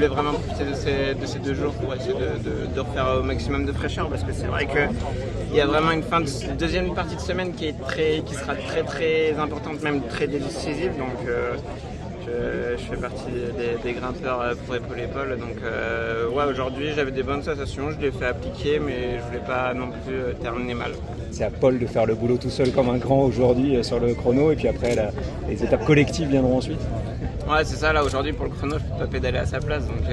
voulais vraiment profiter de ces 2 jours pour essayer de refaire au maximum de fraîcheur, parce que c'est vrai qu'il y a vraiment une fin de deuxième partie de semaine qui sera très très importante, même très décisive. Donc je fais partie des grimpeurs pour épaule. Donc ouais, aujourd'hui j'avais des bonnes sensations, je l'ai fait appliquer, mais je voulais pas non plus terminer mal. C'est à Paul de faire le boulot tout seul comme un grand aujourd'hui sur le chrono, et puis après les étapes collectives viendront ensuite. Ouais, c'est ça, là aujourd'hui pour le chrono je peux pas pédaler à sa place, donc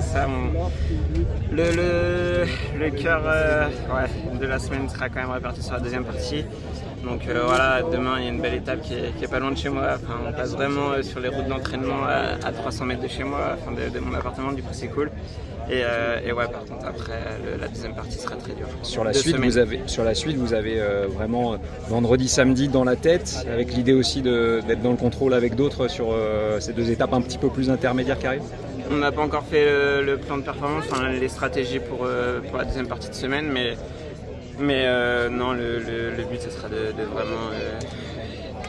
ça le cœur de la semaine sera quand même réparti sur la deuxième partie. Donc voilà, demain il y a une belle étape qui est pas loin de chez moi. Enfin, on passe vraiment sur les routes d'entraînement à 300 mètres de chez moi, enfin de mon appartement, du coup c'est cool. Et ouais, par contre après la deuxième partie sera très dure. Sur la suite vous avez vraiment vendredi, samedi dans la tête, avec l'idée aussi d'être dans le contrôle avec d'autres sur ces 2 étapes un petit peu plus intermédiaires qui arrivent. On n'a pas encore fait le plan de performance, enfin, les stratégies pour la deuxième partie de semaine, mais non, le but ce sera de vraiment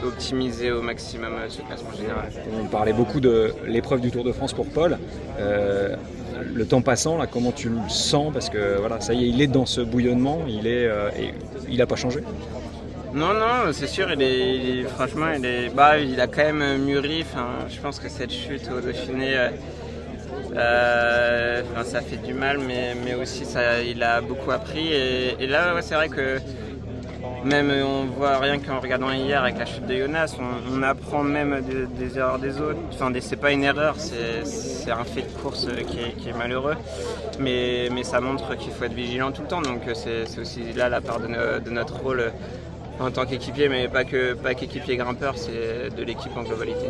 optimiser au maximum ce classement général. On parlait beaucoup de l'épreuve du Tour de France pour Paul. Le temps passant, là, comment tu le sens? Parce que voilà, ça y est, il est dans ce bouillonnement, il n'a pas changé. Non, c'est sûr, franchement, il a quand même mûri. Enfin, je pense que cette chute au Dauphiné, ça fait du mal, mais aussi il a beaucoup appris. Et là, ouais, c'est vrai que même on voit rien qu'en regardant hier avec la chute de Jonas, on apprend même des erreurs des autres. Enfin, c'est pas une erreur, c'est un fait de course qui est malheureux. Mais ça montre qu'il faut être vigilant tout le temps. Donc c'est aussi là la part de notre rôle en tant qu'équipier, mais pas qu'équipier grimpeur, c'est de l'équipe en globalité.